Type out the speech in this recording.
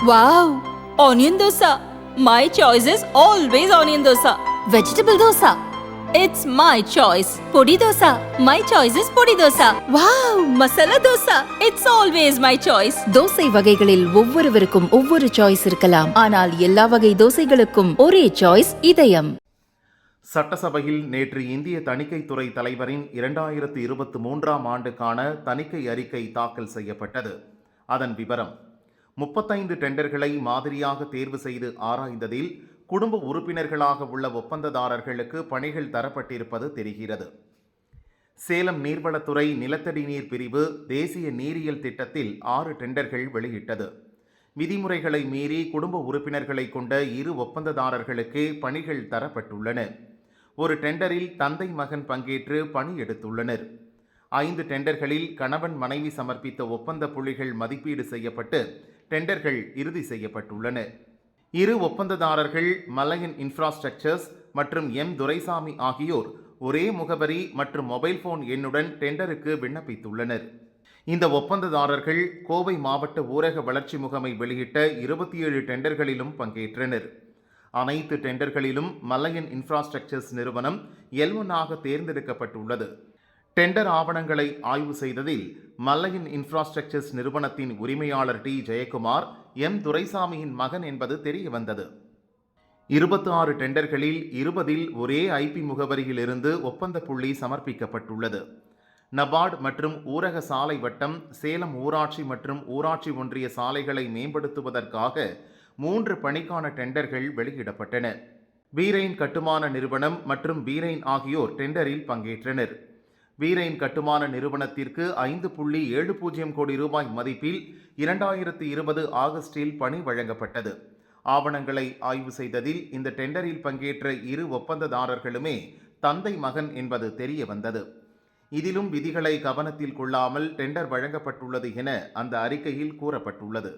Wow! Onion dosa. My choice is always onion dosa. Vegetable dosa. It's my choice. Podi dosa. My choice is podi dosa. Wow! Masala dosa. It's always my choice. Dosa வகைகளில் ஒவ்வொருவருக்கும் ஒவ்வொரு choice இருக்கலாம். ஆனால் எல்லா வகை தோசைகளுக்கும் ஒரே choice இதயம். சட்டசபையில் நேற்று இந்திய தணிக்கைத்துறை தலைவரின் 2023ஆம் ஆண்டுக்கான தணிக்கை அறிக்கை தாக்கல் செய்யப்பட்டது. அதன் விவரம்: 35 டெண்டர்களை மாதிரியாக தேர்வு செய்து ஆராய்ந்ததில் குடும்ப உறுப்பினர்களாக உள்ள ஒப்பந்ததாரர்களுக்கு பணிகள் தரப்பட்டிருப்பது தெரிகிறது. சேலம் நீர்வளத்துறை நிலத்தடி நீர் பிரிவு தேசிய நீரியல் திட்டத்தில் 6 டெண்டர்கள் வெளியிட்டது. விதிமுறைகளை மீறி குடும்ப உறுப்பினர்களை கொண்ட 2 ஒப்பந்ததாரர்களுக்கே பணிகள் தரப்பட்டுள்ளன. ஒரு டெண்டரில் தந்தை மகன் பங்கேற்று பணி எடுத்துள்ளனர். 5 டெண்டர்களில் கணவன் மனைவி சமர்ப்பித்த ஒப்பந்த புள்ளிகள் மதிப்பீடு செய்யப்பட்டு டெண்டர்கள் இறுதி செய்யப்பட்டுள்ளன. 2 ஒப்பந்ததாரர்கள் மலையன் இன்ஃப்ராஸ்ட்ரக்சர்ஸ் மற்றும் எம் துரைசாமி ஆகியோர் ஒரே முகவரி மற்றும் மொபைல் போன் எண்ணுடன் டெண்டருக்கு விண்ணப்பித்துள்ளனர். இந்த ஒப்பந்ததாரர்கள் கோவை மாவட்ட ஊரக வளர்ச்சி முகமை வெளியிட்ட 27 டெண்டர்களிலும் பங்கேற்றனர். அனைத்து டெண்டர்களிலும் மலையன் இன்ஃப்ராஸ்ட்ரக்சர்ஸ் நிறுவனம் L1ஆக தேர்ந்தெடுக்கப்பட்டுள்ளது. டெண்டர் ஆவணங்களை ஆய்வு செய்ததில் மல்லையன் இன்ஃப்ராஸ்ட்ரக்சர்ஸ் நிறுவனத்தின் உரிமையாளர் டி ஜெயக்குமார் எம் துரைசாமியின் மகன் என்பது தெரியவந்தது. 26 டெண்டர்களில் 20இல் ஒரே ஐபி முகவரியிலிருந்து ஒப்பந்த புள்ளி சமர்ப்பிக்கப்பட்டுள்ளது. நபார்டு மற்றும் ஊரக சாலை வட்டம் சேலம் ஊராட்சி மற்றும் ஊராட்சி ஒன்றிய சாலைகளை மேம்படுத்துவதற்காக 3 பணிக்கான டெண்டர்கள் வெளியிடப்பட்டன. வீரைன் கட்டுமான நிறுவனம் மற்றும் வீரைன் ஆகியோர் டெண்டரில் பங்கேற்றனர். வீரைன் கட்டுமான நிறுவனத்திற்கு 5.70 கோடி ரூபாய் மதிப்பில் 2020 ஆகஸ்டில் பணி வழங்கப்பட்டது. ஆவணங்களை ஆய்வு செய்ததில் இந்த டெண்டரில் பங்கேற்ற 2 ஒப்பந்ததாரர்களுமே தந்தை மகன் என்பது தெரிய வந்தது. இதிலும் விதிகளை கவனத்தில் கொள்ளாமல் டெண்டர் வழங்கப்பட்டுள்ளது என அந்த அறிக்கையில் கூறப்பட்டுள்ளது.